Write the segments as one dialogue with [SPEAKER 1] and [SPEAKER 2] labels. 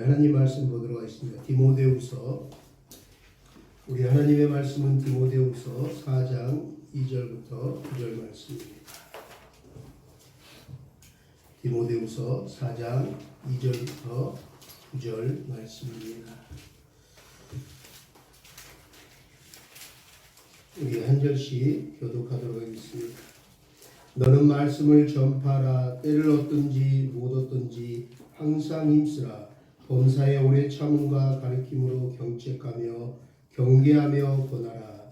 [SPEAKER 1] 하나님 말씀 보도록 하겠습니다. 디모데후서, 우리 하나님의 말씀은 디모데후서 4장 2절부터 9절 말씀입니다. 디모데후서 4장 2절부터 9절 말씀입니다. 우리 한 절씩 교독하도록 하겠습니다. 너는 말씀을 전파하라. 때를 얻든지 못 얻든지 항상 힘쓰라. 범사에 오래 참음과 가르침으로 경책하며 경계하며 권하라.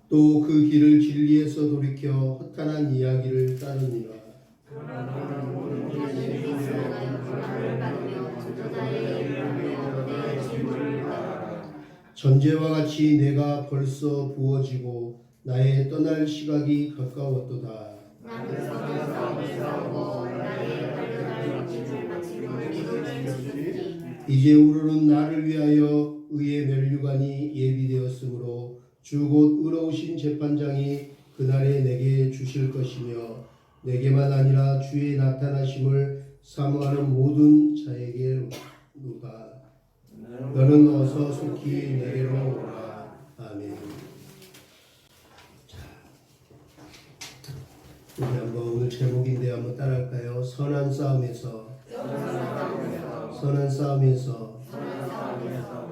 [SPEAKER 1] 또 그 길을 진리에서 돌이켜 허탄한 이야기를 따르니라. 전제와 같이 내가 벌써 부어지고 나의 떠날 시각이 가까웠도다. 이제 우르는 나를 위하여 의의 면류관이 예비되었으므로 주 곧 의로우신 재판장이 그날에 내게 주실 것이며 내게만 아니라 주의 나타나심을 사모하는 모든 자에게로다. 너는 어서 속히 내게로 오라. 아멘. 우리 한번 오늘 제목인데 한번 따라할까요? 선한 싸움에서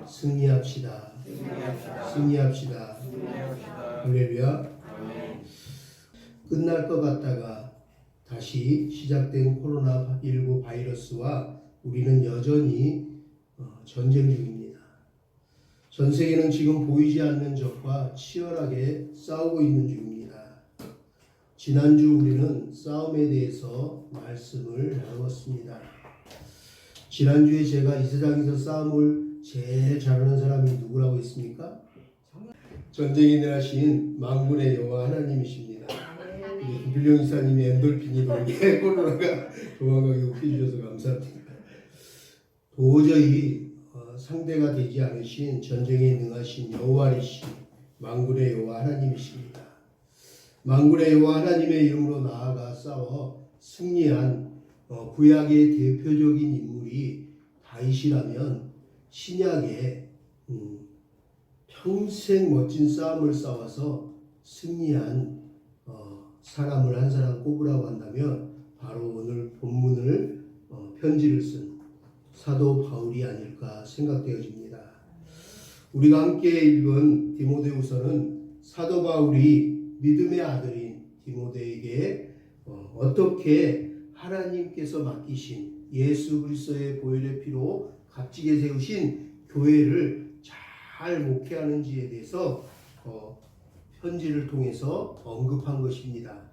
[SPEAKER 1] 승리합시다. 할렐루야. 끝날 것 같다가 다시 시작된 코로나19 바이러스와 우리는 여전히 전쟁 중입니다. 전 세계는 지금 보이지 않는 적과 치열하게 싸우고 있는 중입니다. 지난주 우리는 싸움에 대해서 말씀을 나누었습니다. 지난주에 제가 이 세상에서 싸움을 제일 잘하는 사람이 누구라고 했습니까? 전쟁에 대하신 만군의 여호와 하나님이십니다. 김필령 이사님이 엔돌핀이 돌게 코로나가 도망가게 해주셔서 감사합니다. 도저히 상대가 되지 않으신 전쟁에 능하신 여호와이신 만군의 여호와 하나님이십니다. 만군의 여호와 하나님의 이름으로 나아가 싸워 승리한 구약의 대표적인 인물이 다윗이라면 신약에 평생 멋진 싸움을 싸워서 승리한 사람을 한 사람 꼽으라고 한다면 바로 오늘 본문을 편지를 쓴 사도 바울이 아닐까 생각되어집니다. 우리가 함께 읽은 디모데후서는 사도 바울이 믿음의 아들인 디모데에게 어떻게 하나님께서 맡기신 예수 그리스도의 보혈의 피로 값지게 세우신 교회를 잘 목회하는지에 대해서 편지를 통해서 언급한 것입니다.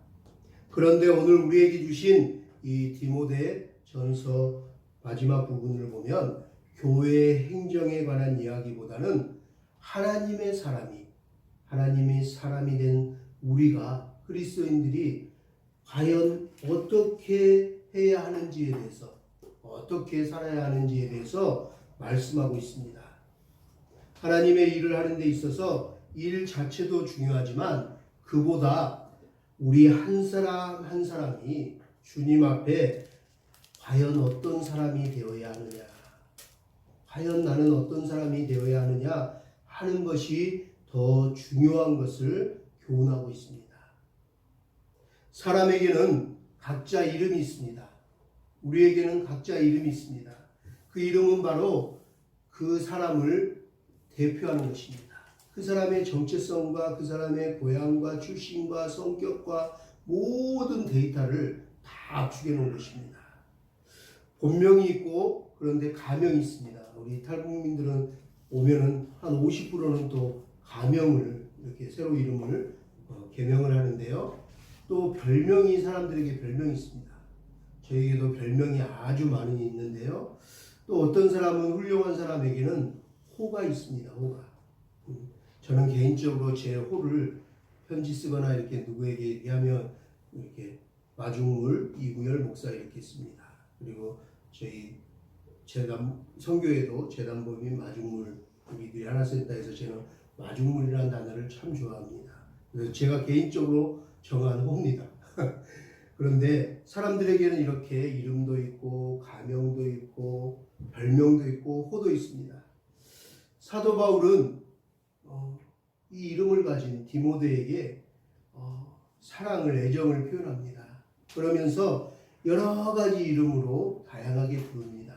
[SPEAKER 1] 그런데 오늘 우리에게 주신 이 디모데 전서 마지막 부분을 보면 교회의 행정에 관한 이야기보다는 하나님의 사람이 된 우리가 그리스도인들이 과연 어떻게 해야 하는지에 대해서, 어떻게 살아야 하는지에 대해서 말씀하고 있습니다. 하나님의 일을 하는 데 있어서 일 자체도 중요하지만 그보다 우리 한 사람 한 사람이 주님 앞에 과연 어떤 사람이 되어야 하느냐, 과연 나는 어떤 사람이 되어야 하느냐 하는 것이 더 중요한 것을 교훈하고 있습니다. 사람에게는 각자 이름이 있습니다. 우리에게는 각자 이름이 있습니다. 그 이름은 바로 그 사람을 대표하는 것입니다. 그 사람의 정체성과 그 사람의 고향과 출신과 성격과 모든 데이터를 다 압축해 놓은 것입니다. 본명이 있고 그런데 가명이 있습니다. 우리 탈북민들은 오면은 한 50%는 또 가명을 이렇게 새로 이름을 개명을 하는데요. 또 별명이 사람들에게 별명이 있습니다. 저에게도 별명이 아주 많이 있는데요. 또 어떤 사람은 훌륭한 사람에게는 호가 있습니다. 호가. 저는 개인적으로 제 호를 편지 쓰거나 이렇게 누구에게 얘기하면 이렇게 마중물 이구열 목사 이렇게 씁니다. 그리고 저희 재단 선교에도 재단법인 마중물 우리들이 하나센터에서 저는 마중물이라는 단어를 참 좋아합니다. 그래서 제가 개인적으로 정한 호입니다. 그런데 사람들에게는 이렇게 이름도 있고 가명도 있고 별명도 있고 호도 있습니다. 사도 바울은 이 이름을 가진 디모데에게 사랑을, 애정을 표현합니다. 그러면서 여러 가지 이름으로 다양하게 부릅니다.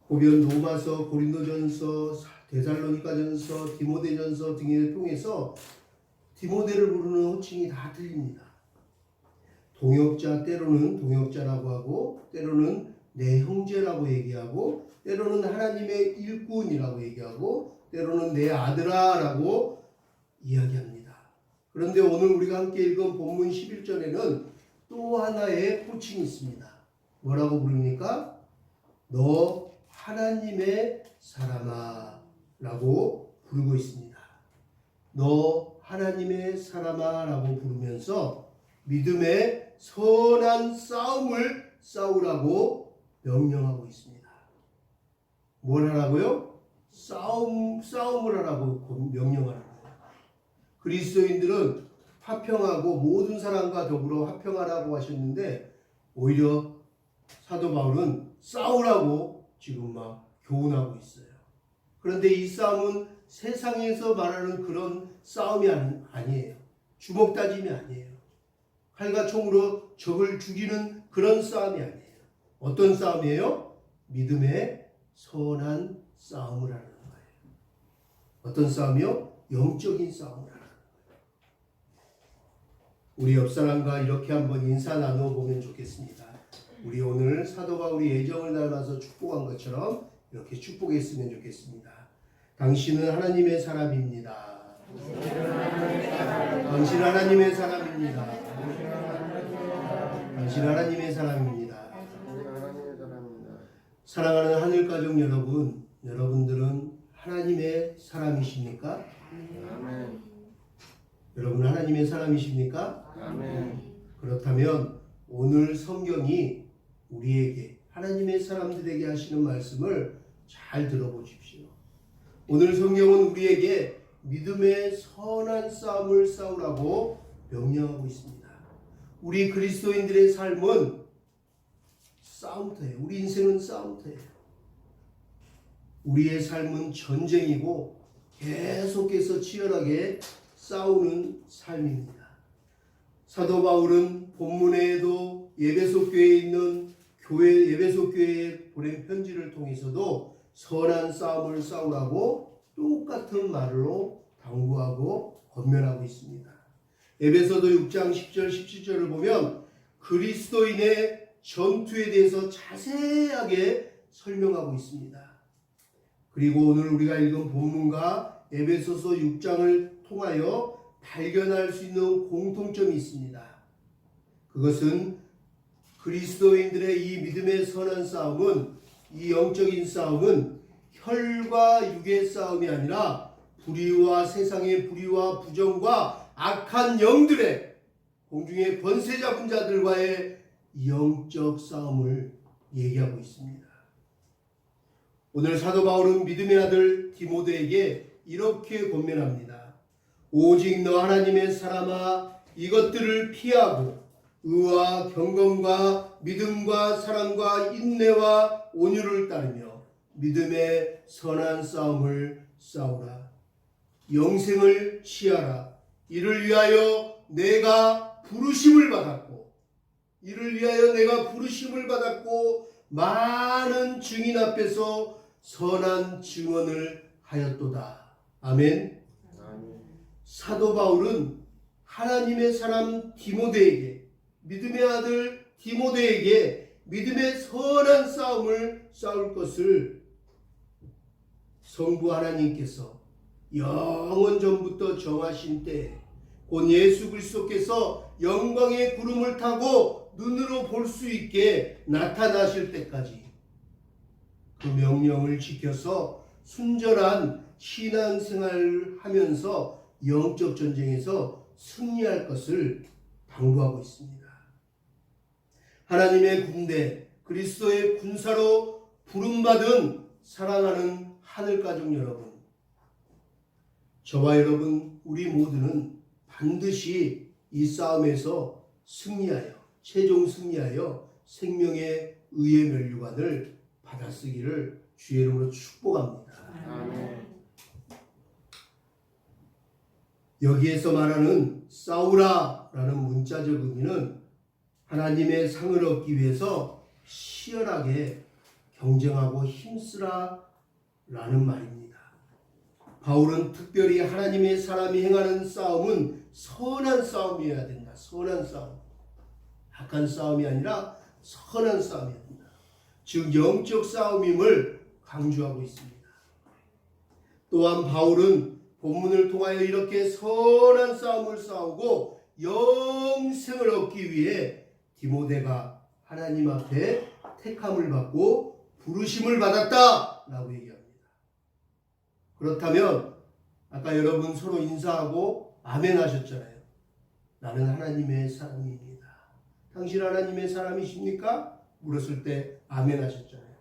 [SPEAKER 1] 보면 로마서, 고린도전서, 데살로니가전서, 디모데전서 등을 통해서 디모데를 부르는 호칭이 다 틀립니다. 동역자, 때로는 동역자라고 하고, 때로는 내 형제라고 얘기하고, 때로는 하나님의 일꾼이라고 얘기하고, 때로는 내 아들아라고 이야기합니다. 그런데 오늘 우리가 함께 읽은 본문 11절에는 또 하나의 호칭이 있습니다. 뭐라고 부릅니까? 너 하나님의 사람아 라고 부르고 있습니다. 너 하나님의 사람아 라고 부르면서 믿음의 선한 싸움을 싸우라고 명령하고 있습니다. 뭘 하라고요? 싸움을 하라고 명령하는 거예요. 그리스도인들은 화평하고 모든 사람과 더불어 화평하라고 하셨는데 오히려 사도 바울은 싸우라고 지금 막 교훈하고 있어요. 그런데 이 싸움은 세상에서 말하는 그런 싸움이 아니에요. 주먹 다짐이 아니에요. 칼과 총으로 적을 죽이는 그런 싸움이 아니에요. 어떤 싸움이에요? 믿음의 선한 싸움을 하는 거예요. 어떤 싸움이요? 영적인 싸움을 하는 거예요. 우리 옆 사람과 이렇게 한번 인사 나눠보면 좋겠습니다. 우리 오늘 사도 바울이 애정을 나눠서 축복한 것처럼 이렇게 축복했으면 좋겠습니다. 당신은 하나님의 사람입니다. 당신은 하나님의 사람입니다. 당신은 하나님의 사람입니다. 사랑하는 하늘가족 여러분, 여러분들은 하나님의 사람이십니까?
[SPEAKER 2] 아멘.
[SPEAKER 1] 여러분 하나님의 사람이십니까?
[SPEAKER 2] 아멘.
[SPEAKER 1] 그렇다면 오늘 성경이 우리에게 하나님의 사람들에게 하시는 말씀을 잘 들어보십시오. 오늘 성경은 우리에게 믿음의 선한 싸움을 싸우라고 명령하고 있습니다. 우리 그리스도인들의 삶은 싸움터예요. 우리 인생은 싸움터예요. 우리의 삶은 전쟁이고 계속해서 치열하게 싸우는 삶입니다. 사도 바울은 본문에도 예배소 교회에 있는 예배소 교회에 보낸 편지를 통해서도 선한 싸움을 싸우라고 똑같은 말로 당부하고 권면하고 있습니다. 에베소서 6장 10절 17절을 보면 그리스도인의 전투에 대해서 자세하게 설명하고 있습니다. 그리고 오늘 우리가 읽은 본문과 에베소서 6장을 통하여 발견할 수 있는 공통점이 있습니다. 그것은 그리스도인들의 이 믿음의 선한 싸움은, 이 영적인 싸움은 혈과 육의 싸움이 아니라 불의와 세상의 불의와 부정과 악한 영들의 공중의 권세 잡은 자들과의 영적 싸움을 얘기하고 있습니다. 오늘 사도 바울은 믿음의 아들 디모데에게 이렇게 권면합니다. 오직 너 하나님의 사람아, 이것들을 피하고 의와 경건과 믿음과 사랑과 인내와 온유를 따르며 믿음의 선한 싸움을 싸우라. 영생을 취하라. 이를 위하여 내가 부르심을 받았고 많은 증인 앞에서 선한 증언을 하였도다. 아멘. 사도 바울은 하나님의 사람 디모데에게, 믿음의 아들 디모데에게 믿음의 선한 싸움을 싸울 것을 성부 하나님께서 영원 전부터 정하신 때, 곧 예수 그리스도께서 영광의 구름을 타고 눈으로 볼 수 있게 나타나실 때까지 그 명령을 지켜서 순전한 신앙생활을 하면서 영적 전쟁에서 승리할 것을 당부하고 있습니다. 하나님의 군대, 그리스도의 군사로 부름받은 사랑하는 하늘가족 여러분, 저와 여러분, 우리 모두는 반드시 이 싸움에서 승리하여 최종 승리하여 생명의 의의 면류관을 받아쓰기를 주의 이름으로 축복합니다.
[SPEAKER 2] 아멘.
[SPEAKER 1] 여기에서 말하는 싸우라라는 문자적 의미는 하나님의 상을 얻기 위해서 치열하게 경쟁하고 힘쓰라라는 말입니다. 바울은 특별히 하나님의 사람이 행하는 싸움은 선한 싸움이어야 된다. 선한 싸움. 악한 싸움이 아니라 선한 싸움이어야 된다. 즉 영적 싸움임을 강조하고 있습니다. 또한 바울은 본문을 통하여 이렇게 선한 싸움을 싸우고 영생을 얻기 위해 디모데가 하나님 앞에 택함을 받고 부르심을 받았다라고 얘기합니다. 그렇다면 아까 여러분 서로 인사하고 아멘 하셨잖아요. 나는 하나님의 사람입니다. 당신 하나님의 사람이십니까? 물었을 때 아멘 하셨잖아요.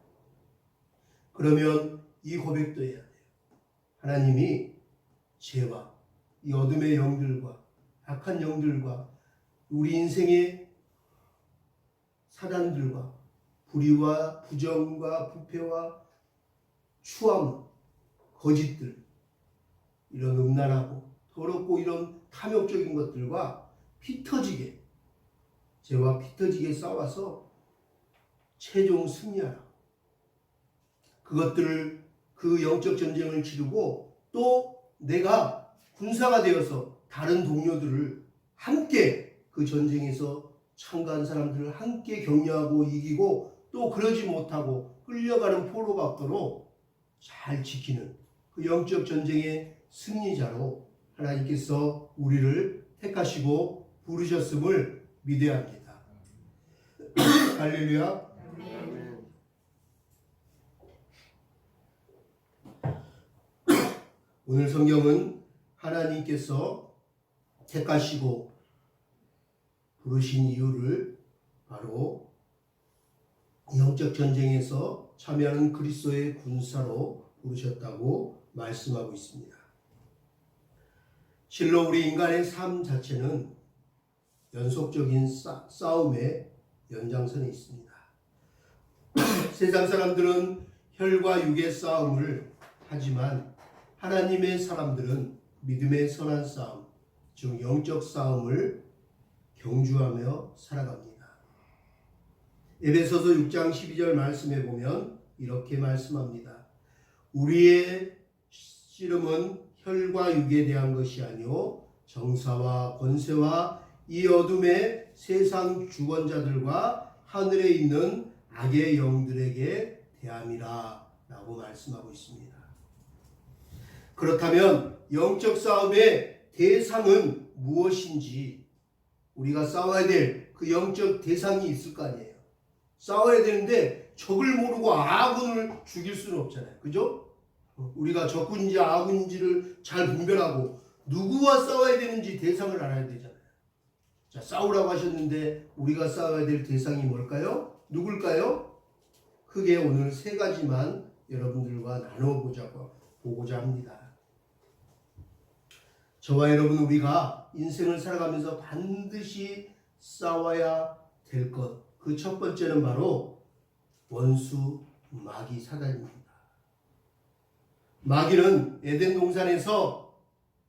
[SPEAKER 1] 그러면 이 고백도 해야 돼요. 하나님이 죄와 이 어둠의 영들과 악한 영들과 우리 인생의 사단들과 불의와 부정과 부패와 추함, 거짓들, 이런 음란하고 더럽고 이런 탐욕적인 것들과 피터지게 죄와 피터지게 싸워서 최종 승리하라. 그것들을 그 영적 전쟁을 치르고 또 내가 군사가 되어서 다른 동료들을 함께 그 전쟁에서 참가한 사람들을 함께 격려하고 이기고 또 그러지 못하고 끌려가는 포로가 없도록 잘 지키는 그 영적 전쟁의 승리자로 하나님께서 우리를 택하시고 부르셨음을 믿어야 합니다. 할렐루야. 오늘 성경은 하나님께서 택하시고 부르신 이유를 바로 영적 전쟁에서 참여하는 그리스도의 군사로 부르셨다고 말씀하고 있습니다. 실로 우리 인간의 삶 자체는 연속적인 싸움의 연장선에 있습니다. 세상 사람들은 혈과 육의 싸움을 하지만 하나님의 사람들은 믿음의 선한 싸움, 즉 영적 싸움을 경주하며 살아갑니다. 에베소서 6장 12절 말씀에 보면 이렇게 말씀합니다. 우리의 씨름은 혈과 육에 대한 것이 아니요 정사와 권세와 이 어둠의 세상 주권자들과 하늘에 있는 악의 영들에게 대함이라 라고 말씀하고 있습니다. 그렇다면 영적 싸움의 대상은 무엇인지 우리가 싸워야 될 그 영적 대상이 있을 거 아니에요. 싸워야 되는데 적을 모르고 아군을 죽일 수는 없잖아요. 그죠? 우리가 적군인지 아군인지를 잘 분별하고 누구와 싸워야 되는지 대상을 알아야 되잖아요. 자, 싸우라고 하셨는데 우리가 싸워야 될 대상이 뭘까요? 누굴까요? 크게 오늘 세 가지만 여러분들과 나눠보고자 합니다. 저와 여러분 우리가 인생을 살아가면서 반드시 싸워야 될 것, 그 첫 번째는 바로 원수 마귀 사단입니다. 마귀는 에덴 동산에서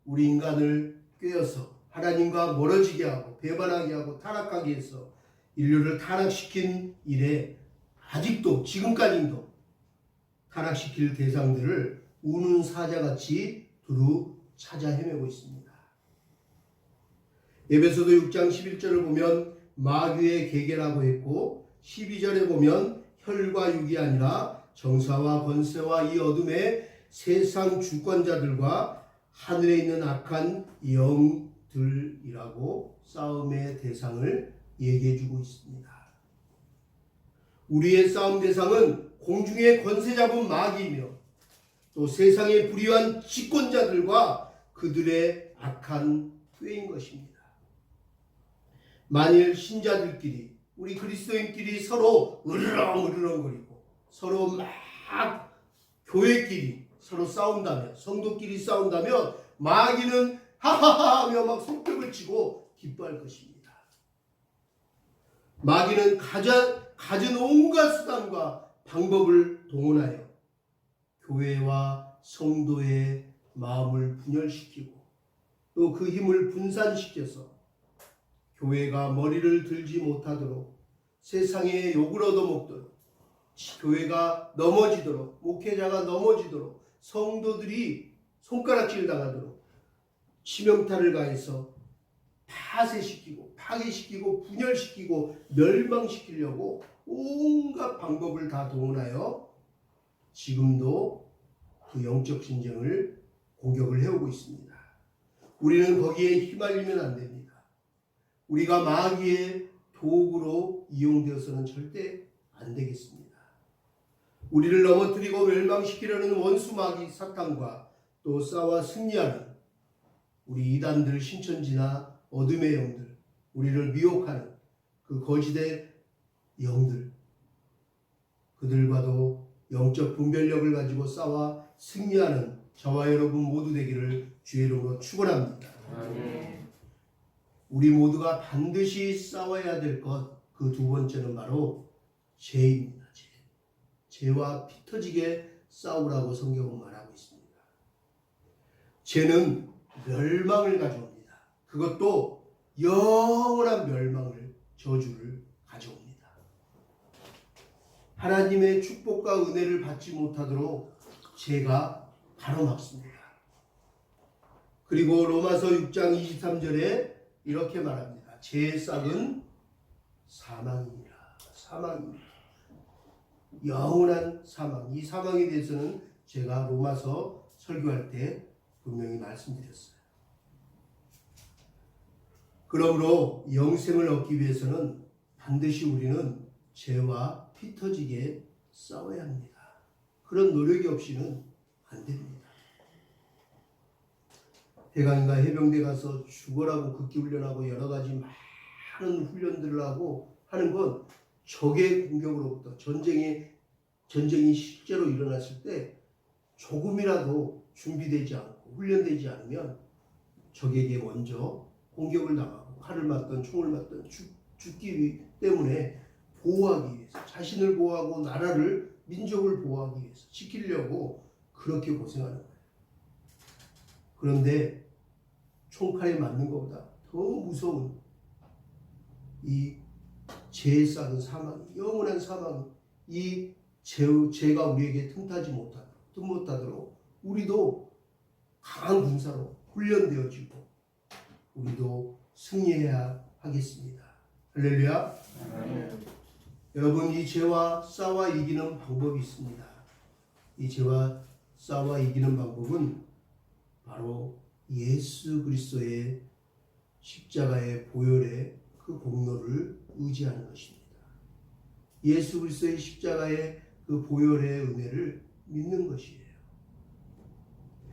[SPEAKER 1] 우리 인간을 꿰어서 하나님과 멀어지게 하고 배반하게 하고 타락하게 해서 인류를 타락시킨 이래 아직도 지금까지도 타락시킬 대상들을 우는 사자같이 두루 찾아 헤매고 있습니다. 에베소서 6장 11절을 보면 마귀의 계계라고 했고 12절에 보면 혈과 육이 아니라 정사와 권세와 이 어둠의 세상 주권자들과 하늘에 있는 악한 영들이라고 싸움의 대상을 얘기해주고 있습니다. 우리의 싸움 대상은 공중의 권세 잡은 마귀이며 또 세상의 불의한 집권자들과 그들의 악한 꾀인 것입니다. 만일 신자들끼리 우리 그리스도인끼리 서로 으르렁거리고 서로 막 교회끼리 서로 싸운다면 성도끼리 싸운다면 마귀는 하하하 하며 막 손뼉을 치고 기뻐할 것입니다. 마귀는 가진 온갖 수단과 방법을 동원하여 교회와 성도의 마음을 분열시키고 또 그 힘을 분산시켜서 교회가 머리를 들지 못하도록 세상의 욕을 얻어먹도록 교회가 넘어지도록 목회자가 넘어지도록 성도들이 손가락질 당하도록 치명타를 가해서 파쇄시키고 파괴시키고 분열시키고 멸망시키려고 온갖 방법을 다 동원하여 지금도 그 영적 전쟁을 공격을 해오고 있습니다. 우리는 거기에 휘말리면 안 됩니다. 우리가 마귀의 도구로 이용되어서는 절대 안 되겠습니다. 우리를 넘어뜨리고 멸망시키려는 원수 마귀 사탄과 또 싸워 승리하는 우리 이단들, 신천지나 어둠의 영들, 우리를 미혹하는 그 거짓의 영들, 그들과도 영적 분별력을 가지고 싸워 승리하는 저와 여러분 모두 되기를 주의 이름으로 축원합니다. 우리 모두가 반드시 싸워야 될 것, 그 두 번째는 바로 죄입니다. 죄와 피 터지게 싸우라고 성경은 말하고 있습니다. 죄는 멸망을 가져옵니다. 그것도 영원한 멸망을, 저주를 가져옵니다. 하나님의 축복과 은혜를 받지 못하도록 죄가 가로막습니다. 그리고 로마서 6장 23절에 이렇게 말합니다. 죄의 싹은 사망입니다. 사망입니다. 영원한 사망. 이 사망에 대해서는 제가 로마서 설교할 때 분명히 말씀드렸어요. 그러므로 영생을 얻기 위해서는 반드시 우리는 죄와 피 터지게 싸워야 합니다. 그런 노력이 없이는 안 됩니다. 해관인가 해병대 가서 죽어라고 극기훈련하고 여러 가지 많은 훈련들을 하고 하는 건 적의 공격으로부터 전쟁이 실제로 일어났을 때 조금이라도 준비되지 않고 훈련되지 않으면 적에게 먼저 공격을 당하고 칼을 맞든 총을 맞든 죽기 때문에 보호하기 위해서 자신을 보호하고 나라를 민족을 보호하기 위해서 지키려고 그렇게 고생하는 거예요. 그런데 총칼에 맞는 것보다 더 무서운 이 죄에 쌓은 사망, 영원한 사망, 이 죄가 우리에게 틈타지 못하도록 우리도 강한 군사로 훈련되어지고 우리도 승리해야 하겠습니다. 할렐루야. 여러분, 이 죄와 싸워 이기는 방법이 있습니다. 이 죄와 싸워 이기는 방법은 바로 예수 그리스도의 십자가의 보혈의 그 공로를 의지하는 것입니다. 예수 그리스도의 십자가의 그 보혈의 은혜를 믿는 것이에요.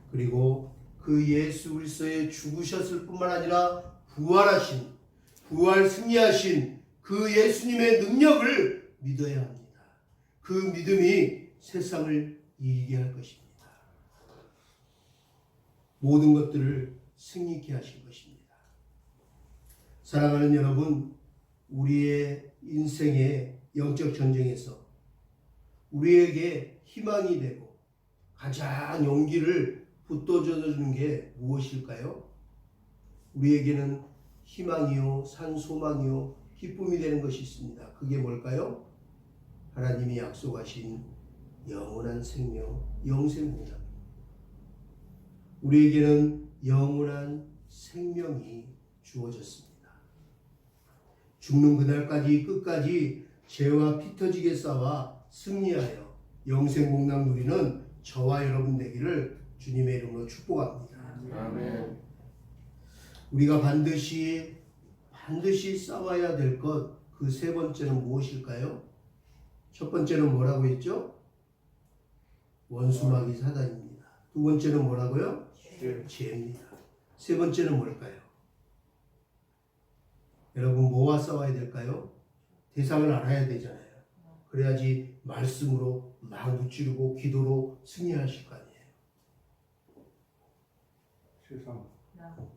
[SPEAKER 1] 그리고 그 예수 그리스도의 죽으셨을 뿐만 아니라 부활 승리하신 그 예수님의 능력을 믿어야 합니다. 그 믿음이 세상을 이기게 할 것입니다. 모든 것들을 승리케 하실 것입니다. 사랑하는 여러분, 우리의 인생의 영적 전쟁에서 우리에게 희망이 되고 가장 용기를 북돋워주는 게 무엇일까요? 우리에게는 희망이요, 산소망이요, 기쁨이 되는 것이 있습니다. 그게 뭘까요? 하나님이 약속하신 영원한 생명, 영생입니다. 우리에게는 영원한 생명이 주어졌습니다. 죽는 그날까지 끝까지 죄와 피 터지게 싸워 승리하여 영생복락 누리는 저와 여러분 되기를 주님의 이름으로 축복합니다. 아멘. 우리가 반드시 싸워야 될 것, 그 세 번째는 무엇일까요? 첫 번째는 뭐라고 했죠? 원수마귀 사단입니다. 두 번째는 뭐라고요? 죄입니다. 세 번째는 뭘까요? 여러분, 뭐와 싸워야 될까요? 대상을 알아야 되잖아요. 그래야지 말씀으로 막 무찌르고 기도로 승리하실 거 아니에요.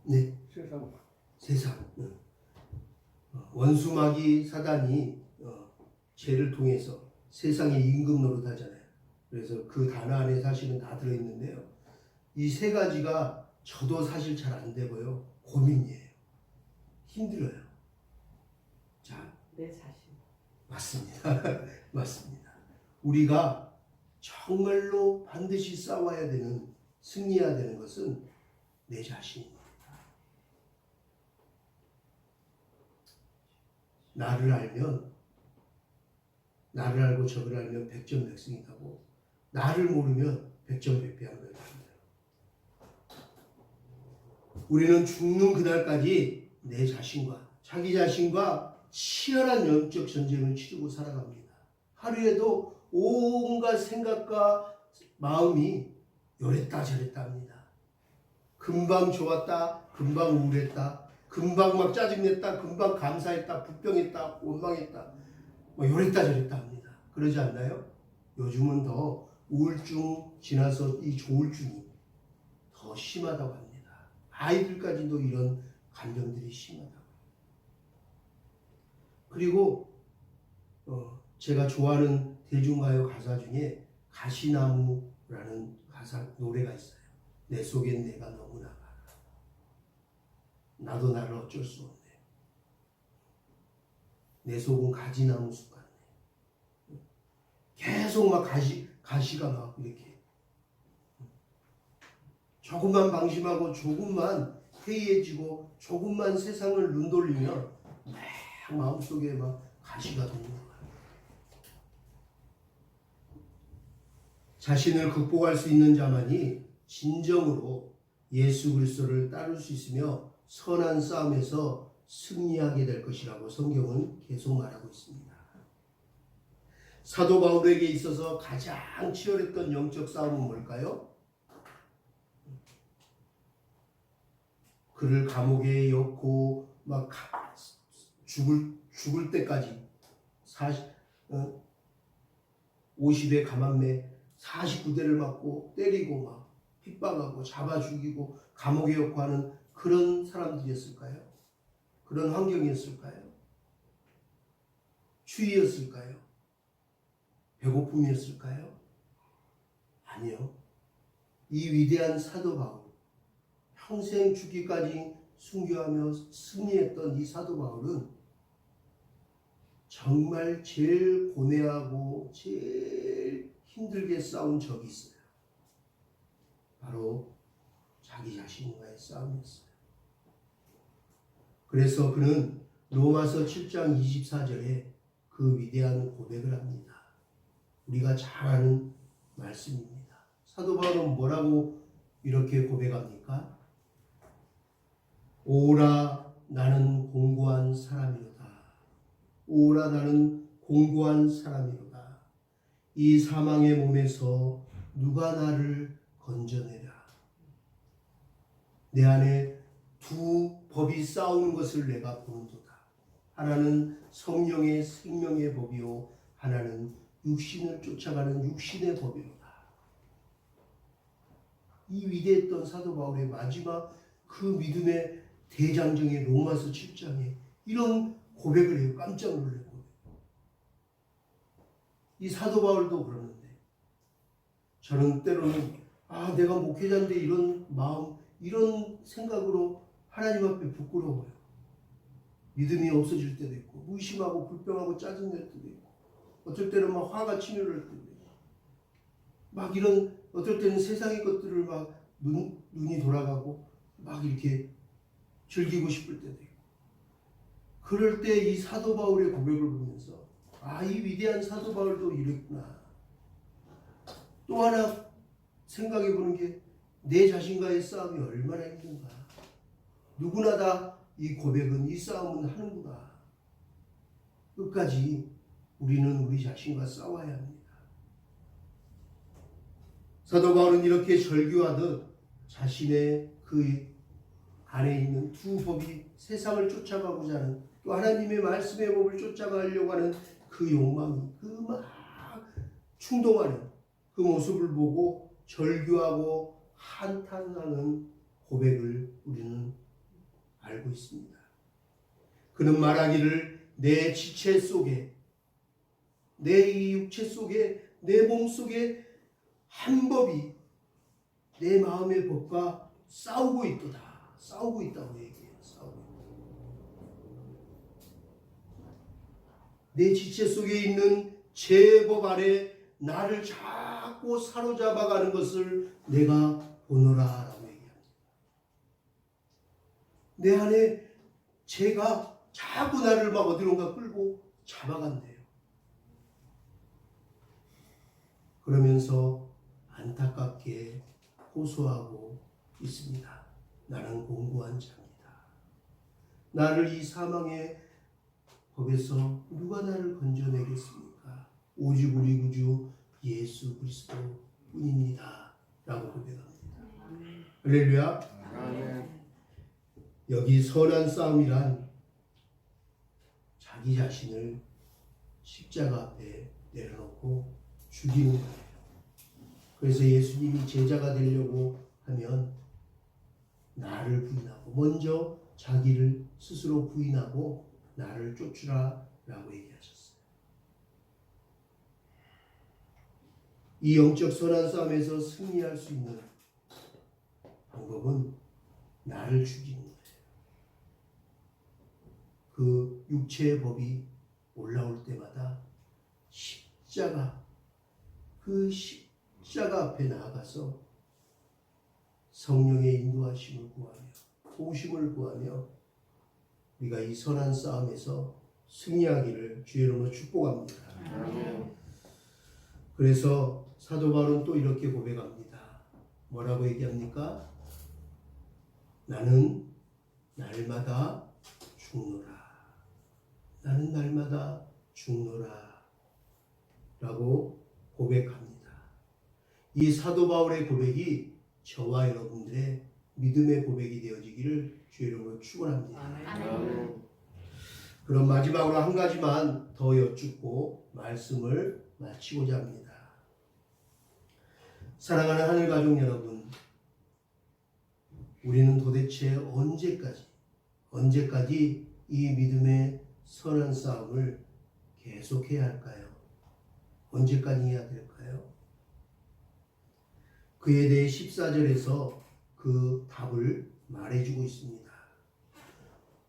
[SPEAKER 1] 네,
[SPEAKER 2] 세상.
[SPEAKER 1] 세상. 원수 마귀 사단이 죄를 통해서 세상의 임금 노릇하잖아요. 그래서 그 단어 안에 사실은 다 들어있는데요. 이 세 가지가 저도 사실 잘 안 되고요. 고민이에요. 힘들어요. 자,
[SPEAKER 3] 내 자신.
[SPEAKER 1] 맞습니다. 맞습니다. 우리가 정말로 반드시 싸워야 되는, 승리해야 되는 것은 내 자신입니다. 나를 알고 저를 알면 백전백승이라고, 나를 모르면 백전백패한 거예요. 우리는 죽는 그날까지 내 자신과, 자기 자신과 치열한 영적 전쟁을 치르고 살아갑니다. 하루에도 온갖 생각과 마음이 요랬다 저랬다 합니다. 금방 좋았다, 금방 우울했다, 금방 막 짜증냈다, 금방 감사했다, 불평했다, 원망했다, 뭐 요랬다 저랬다 합니다. 그러지 않나요? 요즘은 더 우울증 지나서 이 조울증이 더 심하다고 합니다. 아이들까지도 이런 감정들이 심하다고. 그리고 제가 좋아하는 대중가요 가사 중에 가시나무라는 가사 노래가 있어요. 내 속엔 내가 너무나 많아. 나도 나를 어쩔 수 없네. 내 속은 가지나무 숲 같네. 계속 막 가시가 막 이렇게 조금만 방심하고 조금만 해이해지고 조금만 세상을 눈 돌리면 막 마음속에 막 가시가 도는 거예요. 자신을 극복할 수 있는 자만이 진정으로 예수 그리스도를 따를 수 있으며 선한 싸움에서 승리하게 될 것이라고 성경은 계속 말하고 있습니다. 사도 바울에게 있어서 가장 치열했던 영적 싸움은 뭘까요? 그를 감옥에 넣고 막 죽을 때까지 50의 가만매 49대를 맞고 때리고 막 핍박하고 잡아 죽이고 감옥에 넣고 하는 그런 사람들이었을까요? 그런 환경이었을까요? 추위였을까요? 배고픔이었을까요? 아니요. 이 위대한 사도 바울, 평생 죽기까지 순교하며 승리했던 이 사도 바울은 정말 제일 고뇌하고 제일 힘들게 싸운 적이 있어요. 바로 자기 자신과의 싸움이었어요. 그래서 그는 로마서 7장 24절에 그 위대한 고백을 합니다. 우리가 잘 아는 말씀입니다. 사도 바울은 뭐라고 이렇게 고백합니까? 오라 나는 공고한 사람이로다. 오라 나는 공고한 사람이로다. 이 사망의 몸에서 누가 나를 건져내랴. 내 안에 두 법이 싸우는 것을 내가 보는도다. 하나는 성령의 생명의 법이요 하나는 육신을 쫓아가는 육신의 법이로다. 이 위대했던 사도 바울의 마지막 그 믿음의 대장정의 로마서 7장에 이런 고백을 해요. 깜짝 놀랐고. 이 사도 바울도 그러는데 저는 때로는 내가 목회자인데 이런 마음, 이런 생각으로 하나님 앞에 부끄러워요. 믿음이 없어질 때도 있고 무심하고 불평하고 짜증낼 때도 있고 어떨 때는 막 화가 치밀을 때도 있고 막 이런 어떨 때는 세상의 것들을 막 눈이 돌아가고 막 이렇게 즐기고 싶을 때도 있고 그럴 때 이 사도 바울의 고백을 보면서 이 위대한 사도 바울도 이랬구나. 또 하나 생각해 보는 게 내 자신과의 싸움이 얼마나 힘든가. 누구나 다 이 고백은 이 싸움은 하는구나. 끝까지 우리는 우리 자신과 싸워야 합니다. 사도 바울은 이렇게 절규하듯 자신의 그 안에 있는 두 법이 세상을 쫓아가고자 하는 또 하나님의 말씀의 법을 쫓아가려고 하는 그 욕망이 그 막 충동하는 그 모습을 보고 절규하고 한탄하는 고백을 우리는 알고 있습니다. 그는 말하기를 내 지체 속에, 내 이 육체 속에, 내 몸 속에 한 법이 내 마음의 법과 싸우고 있도다. 싸우고 있다고 얘기해요. 싸우고 있다. 내 지체 속에 있는 제법 아래 나를 자꾸 사로잡아가는 것을 내가 보노라 라고 얘기합니다. 내 안에 죄가 자꾸 나를 막 어디론가 끌고 잡아간대요. 그러면서 안타깝게 호소하고 있습니다. 나는 공고한 자입니다. 나를 이 사망의 법에서 누가 나를 건져내겠습니까? 오직 우리 구주 예수 그리스도 뿐입니다. 라고 고백합니다. 할렐루야. 여기 선한 싸움이란 자기 자신을 십자가 앞에 내려놓고 죽이는 거예요. 그래서 예수님이 제자가 되려고 하면 나를 부인하고 먼저 자기를 스스로 부인하고 나를 쫓으라 라고 얘기하셨어요. 이 영적 선한 싸움에서 승리할 수 있는 방법은 나를 죽이는 거예요. 그 육체의 법이 올라올 때마다 십자가, 그 십자가 앞에 나아가서 성령의 인도하심을 구하며 도우심을 구하며 우리가 이 선한 싸움에서 승리하기를 주의 이름으로 축복합니다. 그래서 사도 바울은 또 이렇게 고백합니다. 뭐라고 얘기합니까? 나는 날마다 죽노라. 나는 날마다 죽노라. 라고 고백합니다. 이 사도 바울의 고백이 저와 여러분들의 믿음의 고백이 되어지기를 주의 이름으로 축원합니다. 그럼 마지막으로 한 가지만 더 여쭙고 말씀을 마치고자 합니다. 사랑하는 하늘 가족 여러분, 우리는 도대체 언제까지 이 믿음의 선한 싸움을 계속해야 할까요? 언제까지 해야 될까요? 그에 대해 14절에서 그 답을 말해주고 있습니다.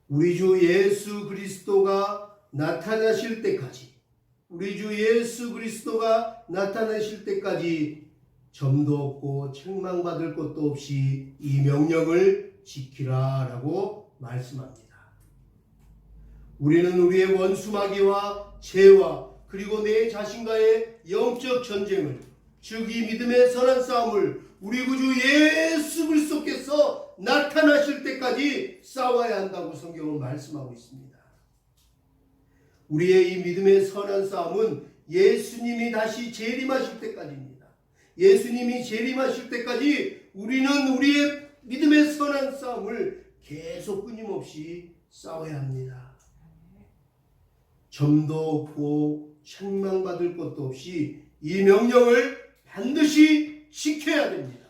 [SPEAKER 1] 우리 주 예수 그리스도가 나타나실 때까지, 우리 주 예수 그리스도가 나타나실 때까지 점도 없고 책망받을 것도 없이 이 명령을 지키라 라고 말씀합니다. 우리는 우리의 원수 마귀와 죄와 그리고 내 자신과의 영적 전쟁을, 즉 이 믿음의 선한 싸움을 우리 구주 예수 그리스도께서 나타나실 때까지 싸워야 한다고 성경은 말씀하고 있습니다. 우리의 이 믿음의 선한 싸움은 예수님이 다시 재림하실 때까지입니다. 예수님이 재림하실 때까지 우리는 우리의 믿음의 선한 싸움을 계속 끊임없이 싸워야 합니다. 점도 없고 책망받을 것도 없이 이 명령을 반드시 지켜야 됩니다.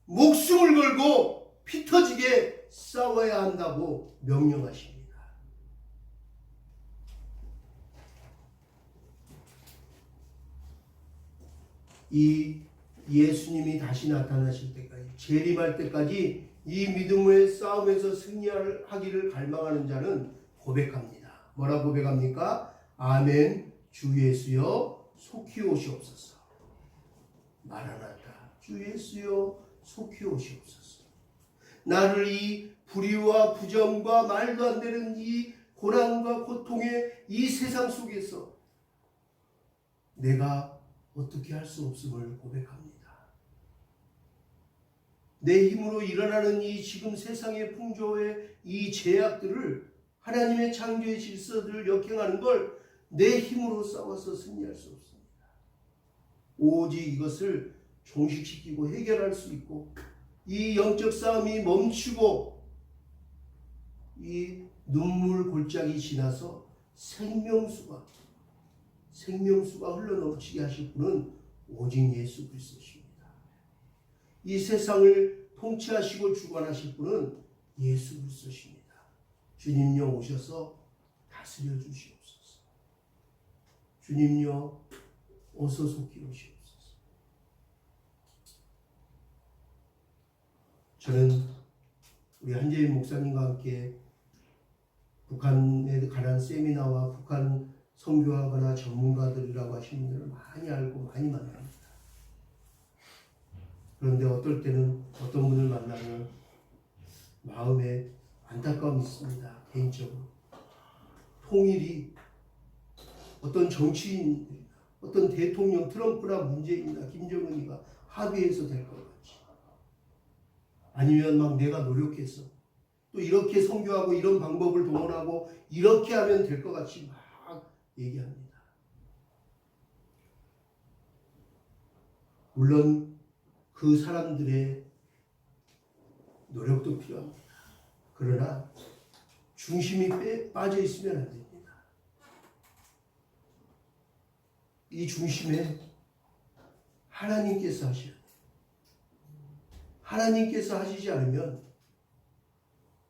[SPEAKER 1] 목숨을 걸고 피 터지게 싸워야 한다고 명령하십니다. 이 예수님이 다시 나타나실 때까지, 재림할 때까지 이 믿음의 싸움에서 승리하기를 갈망하는 자는 고백합니다. 뭐라 고백합니까? 아멘, 주 예수여 속히 오시옵소서. 마라나타, 주 예수여 속히 오시옵소서. 나를 이 불의와 부정과 말도 안 되는 이 고난과 고통의 이 세상 속에서 내가 어떻게 할 수 없음을 고백합니다. 내 힘으로 일어나는 이 지금 세상의 풍조의 이 제약들을, 하나님의 창조의 질서들을 역행하는 걸 내 힘으로 싸워서 승리할 수 없습니다. 오직 이것을 종식시키고 해결할 수 있고, 이 영적 싸움이 멈추고 이 눈물 골짜기 지나서 생명수가 흘러넘치게 하실 분은 오직 예수 그리스도십니다. 이 세상을 통치하시고 주관하실 분은 예수 그리스도십니다. 주님요 오셔서 다스려 주시옵소서. 주님요 어서 속히 오시옵소서. 저는 우리 한재인 목사님과 함께 북한에 관한 세미나와 북한 선교하거나 전문가들이라고 하시는 분들을 많이 알고 많이 만납니다. 그런데 어떨 때는 어떤 분을 만나면 마음에 안타까움이 있습니다. 개인적으로. 통일이 어떤 정치인, 어떤 대통령 트럼프나 문재인이나 김정은이가 합의해서 될 것 같지. 아니면 막 내가 노력해서 또 이렇게 선교하고 이런 방법을 동원하고 이렇게 하면 될 것 같이 막 얘기합니다. 물론 그 사람들의 노력도 필요합니다. 그러나 중심이 빠져 있으면 안 됩니다. 이 중심에 하나님께서 하셔야 돼요. 하나님께서 하시지 않으면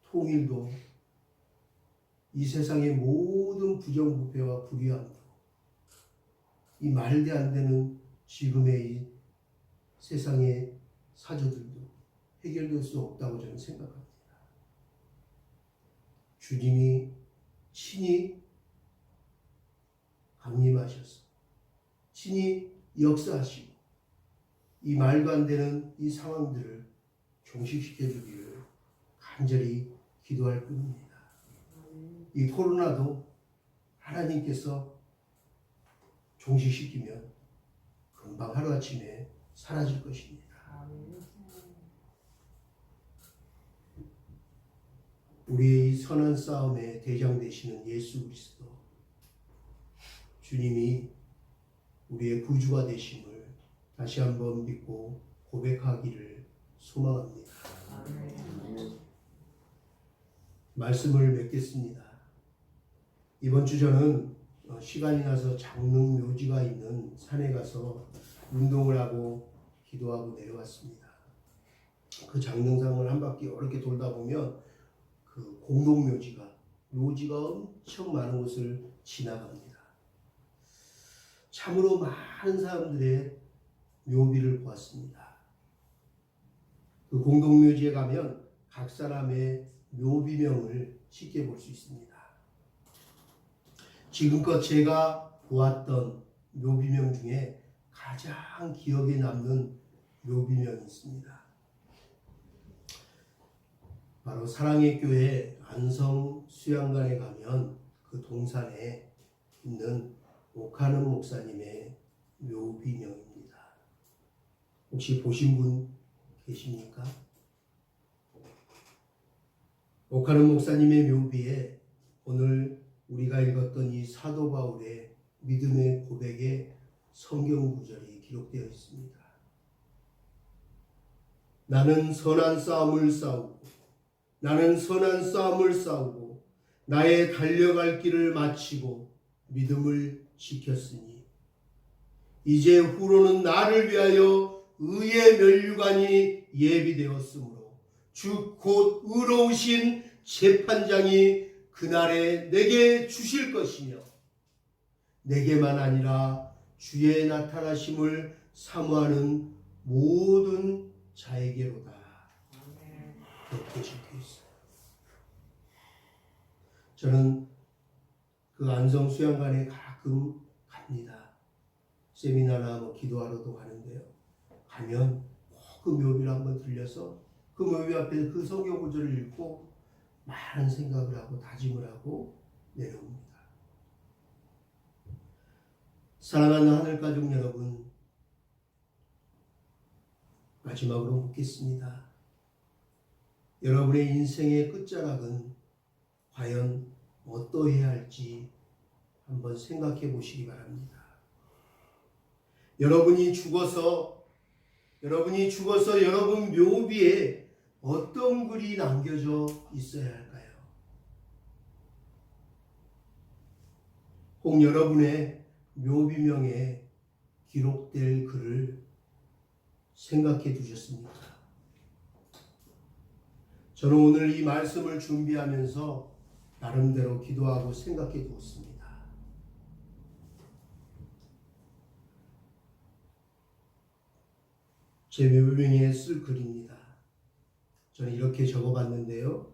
[SPEAKER 1] 통일도 이 세상의 모든 부정부패와 불의함도 이 말도 안 되는 지금의 이 세상의 사조들도 해결될 수 없다고 저는 생각합니다. 주님이 친히 강림하셔서 친히 역사하시고 이 말도 안 되는 이 상황들을 종식시켜 주기를 간절히 기도할 뿐입니다. 이 코로나도 하나님께서 종식시키면 금방 하루아침에 사라질 것입니다. 우리의 선한 싸움의 대장 되시는 예수 그리스도 주님이 우리의 구주가 되심을 다시 한번 믿고 고백하기를 소망합니다. 말씀을 맺겠습니다. 이번 주 저는 시간이 나서 장릉 묘지가 있는 산에 가서 운동을 하고 기도하고 내려왔습니다. 그 장릉산을 한 바퀴 이렇게 돌다 보면 그 공동묘지가 엄청 많은 곳을 지나갑니다. 참으로 많은 사람들의 묘비를 보았습니다. 그 공동묘지에 가면 각 사람의 묘비명을 쉽게 볼 수 있습니다. 지금껏 제가 보았던 묘비명 중에 가장 기억에 남는 묘비명이 있습니다. 바로 사랑의 교회 안성 수양관에 가면 그 동산에 있는 오카는 목사님의 묘비명입니다. 혹시 보신 분 계십니까? 오카는 목사님의 묘비에 오늘 우리가 읽었던 이 사도 바울의 믿음의 고백의 성경 구절이 기록되어 있습니다. 나는 선한 싸움을 싸우고 나의 달려갈 길을 마치고 믿음을 지켰으니 이제 후로는 나를 위하여 의의 면류관이 예비되었으므로 주 곧 의로우신 재판장이 그날에 내게 주실 것이며 내게만 아니라 주의 나타나심을 사모하는 모든 자에게로다. 그렇게 적혀 있어요. 저는 그 안성 수양관에 가끔 갑니다. 세미나나 기도하러도 가는데요. 가면 꼭 그 묘비를 한번 들려서 그 묘비 앞에 그 성경 구절을 읽고 많은 생각을 하고 다짐을 하고 내려옵니다. 사랑하는 하늘가족 여러분, 마지막으로 묻겠습니다. 여러분의 인생의 끝자락은 과연 어떠해야 할지 한번 생각해 보시기 바랍니다. 여러분이 죽어서 여러분 묘비에 어떤 글이 남겨져 있어야 할까요? 혹 여러분의 묘비명에 기록될 글을 생각해 두셨습니까? 저는 오늘 이 말씀을 준비하면서 나름대로 기도하고 생각해 두었습니다. 제 묘병에 쓸 글입니다. 저는 이렇게 적어봤는데요.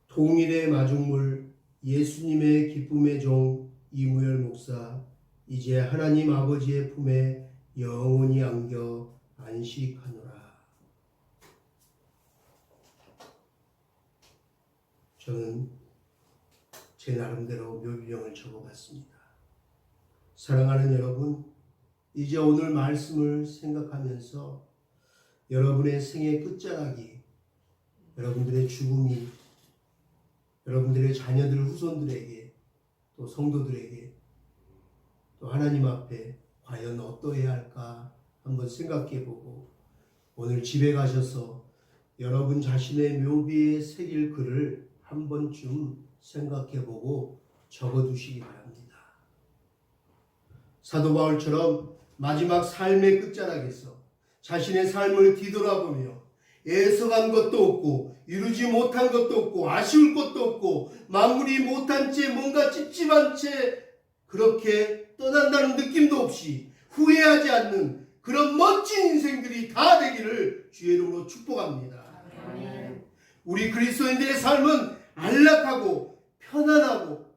[SPEAKER 1] 통일의 마중물 예수님의 기쁨의 종 이무열 목사, 이제 하나님 아버지의 품에 영원히 안겨 안식하노라. 저는 제 나름대로 묘비명을 적어봤습니다. 사랑하는 여러분, 이제 오늘 말씀을 생각하면서 여러분의 생의 끝자락이, 여러분들의 죽음이 여러분들의 자녀들 후손들에게, 또 성도들에게, 또 하나님 앞에 과연 어떠해야 할까 한번 생각해보고, 오늘 집에 가셔서 여러분 자신의 묘비에 새길 글을 한 번쯤 생각해보고 적어두시기 바랍니다. 사도 바울처럼 마지막 삶의 끝자락에서 자신의 삶을 뒤돌아보며 애석한 것도 없고 이루지 못한 것도 없고 아쉬울 것도 없고 마무리 못한 채 뭔가 찝찝한 채 그렇게 떠난다는 느낌도 없이 후회하지 않는 그런 멋진 인생들이 다 되기를 주의 이름으로 축복합니다. 아멘. 우리 그리스도인들의 삶은 안락하고 편안하고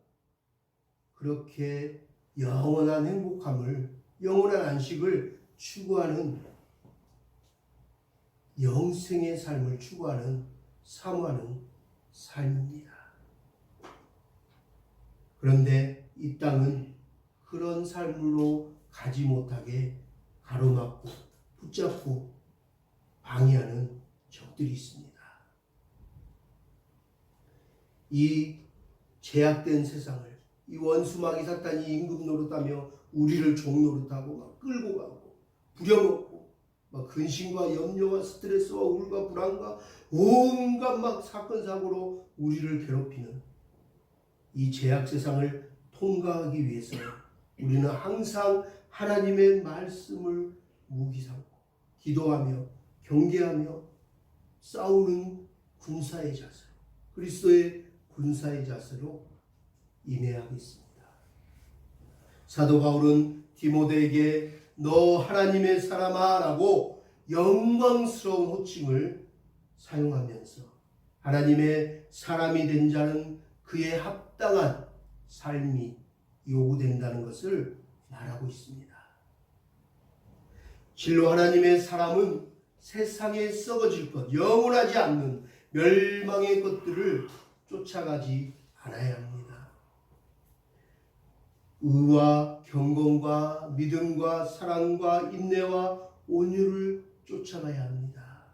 [SPEAKER 1] 그렇게 영원한 행복함을, 영원한 안식을 추구하는, 영생의 삶을 추구하는, 사모하는 삶입니다. 그런데 이 땅은 그런 삶으로 가지 못하게 가로막고 붙잡고 방해하는 적들이 있습니다. 이 제약된 세상을, 이 원수마귀 사탄이 임금 노릇하며 우리를 종 노릇하고 막 끌고 가고 부려먹고 막 근심과 염려와 스트레스와 우울과 불안과 온갖 막 사건 사고로 우리를 괴롭히는 이 제약 세상을 통과하기 위해서 우리는 항상 하나님의 말씀을 무기 삼고 기도하며 경계하며 싸우는 군사의 자세, 그리스도의 군사의 자세로 임해야겠습니다. 사도 바울은 디모데에게 너 하나님의 사람아 라고 영광스러운 호칭을 사용하면서 하나님의 사람이 된 자는 그에 합당한 삶이 요구된다는 것을 말하고 있습니다. 실로 하나님의 사람은 세상에 썩어질 것, 영원하지 않는 멸망의 것들을 쫓아가지 않아야 합니다. 의와 경건과 믿음과 사랑과 인내와 온유를 쫓아가야 합니다.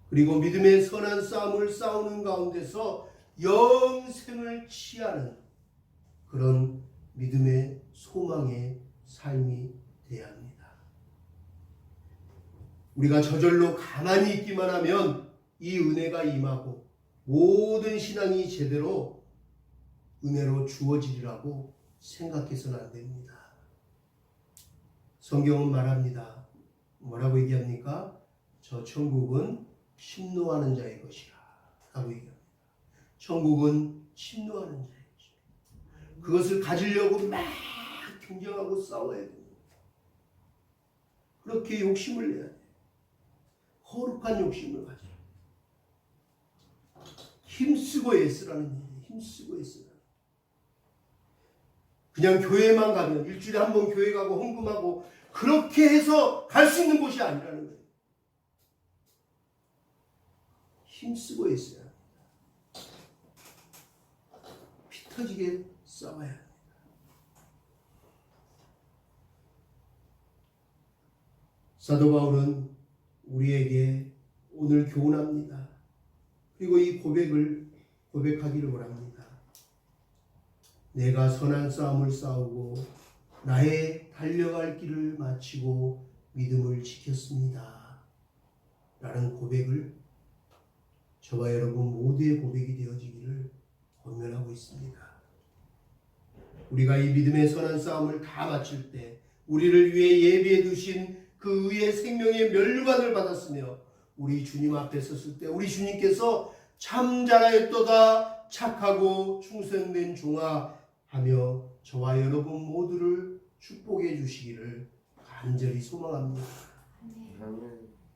[SPEAKER 1] 그리고 믿음의 선한 싸움을 싸우는 가운데서 영생을 취하는 그런 믿음의 소망의 삶이 되어야 합니다. 우리가 저절로 가만히 있기만 하면 이 은혜가 임하고 모든 신앙이 제대로 은혜로 주어지리라고 생각해서는 안 됩니다. 성경은 말합니다. 뭐라고 얘기합니까? 저 천국은 침노하는 자의 것이라 라고 얘기합니다. 천국은 침노하는 자의 것이라. 그것을 가지려고 막 경쟁하고 싸워야 됩니다. 그렇게 욕심을 내야 돼요. 거룩한 욕심을 가져요. 힘쓰고 애쓰라는 얘기예요. 힘쓰고 애쓰라. 그냥 교회만 가면 일주일에 한 번 교회 가고 헌금하고 그렇게 해서 갈 수 있는 곳이 아니라는 거예요. 힘쓰고 애써야 합니다. 피 터지게 싸워야 합니다. 사도 바울은 우리에게 오늘 교훈합니다. 그리고 이 고백을 고백하기를 원합니다. 내가 선한 싸움을 싸우고 나의 달려갈 길을 마치고 믿음을 지켰습니다. 라는 고백을 저와 여러분 모두의 고백이 되어지기를 권면하고 있습니다. 우리가 이 믿음의 선한 싸움을 다 마칠 때 우리를 위해 예비해 두신 그 의의 생명의 면류관을 받았으며 우리 주님 앞에 섰을 때 우리 주님께서 참 잘하였도다 착하고 충성된 종아 하며 저와 여러분 모두를 축복해 주시기를 간절히 소망합니다.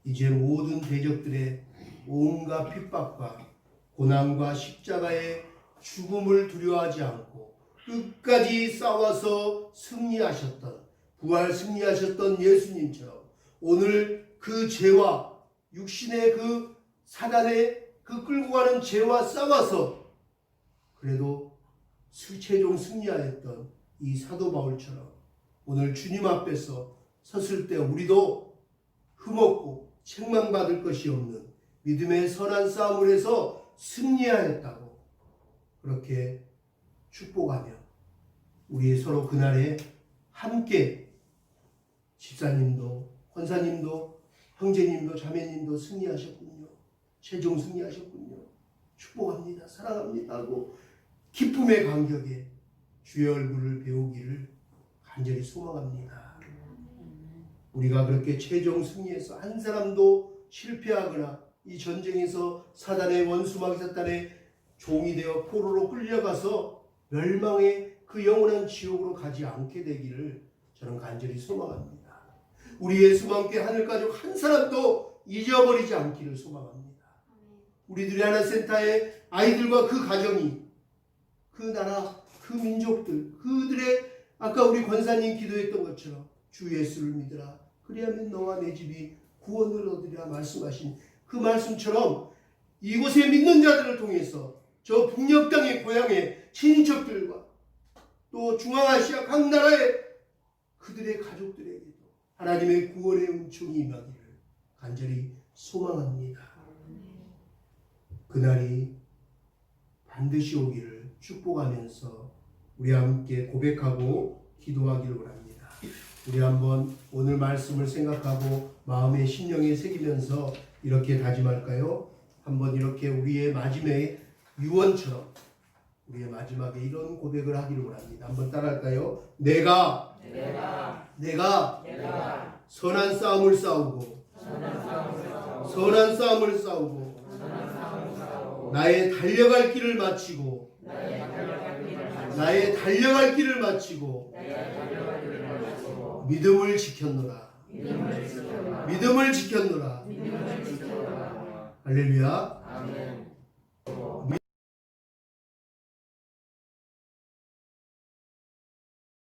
[SPEAKER 1] 이제 모든 대적들의 온갖 핍박과 고난과 십자가의 죽음을 두려워하지 않고 끝까지 싸워서 승리하셨던 부활 승리하셨던 예수님처럼 오늘 그 죄와 육신의 그 사단의 그 끌고 가는 죄와 싸워서 그래도 최종 승리하였던 이 사도 바울처럼 오늘 주님 앞에서 섰을 때 우리도 흠없고 책망받을 것이 없는 믿음의 선한 싸움을 해서 승리하였다고 그렇게 축복하며 우리 서로 그날에 함께 집사님도 권사님도 형제님도 자매님도 승리하셨군요. 최종 승리하셨군요. 축복합니다. 사랑합니다 하고 기쁨의 감격에 주의 얼굴을 배우기를 간절히 소망합니다. 우리가 그렇게 최종 승리해서 한 사람도 실패하거나 이 전쟁에서 사단의 원수마귀 사탄의 종이 되어 포로로 끌려가서 멸망의 그 영원한 지옥으로 가지 않게 되기를 저는 간절히 소망합니다. 우리 예수와 함께 하늘 가족 한 사람도 잊어버리지 않기를 소망합니다. 우리들이 하나센터의 아이들과 그 가정이 그 나라 그 민족들 그들의 아까 우리 권사님 기도했던 것처럼 주 예수를 믿으라 그리하면 너와 내 집이 구원을 얻으리라 말씀하신 그 말씀처럼 이곳에 믿는 자들을 통해서 저 북녘 땅의 고향의 친인척들과 또 중앙아시아 각 나라의 그들의 가족들에게도 하나님의 구원의 은총이 임하기를 간절히 소망합니다. 그날이 반드시 오기를 축복하면서 우리 함께 고백하고 기도하기를 원합니다. 우리 한번 오늘 말씀을 생각하고 마음의 심령에 새기면서 이렇게 다짐할까요? 한번 이렇게 우리의 마지막에 유언처럼 우리의 마지막에 이런 고백을 하기를 원합니다. 한번 따라할까요? 내가 선한 싸움을 싸우고 나의 달려갈 길을 마치고 믿음을 지켰노라. 할렐루야.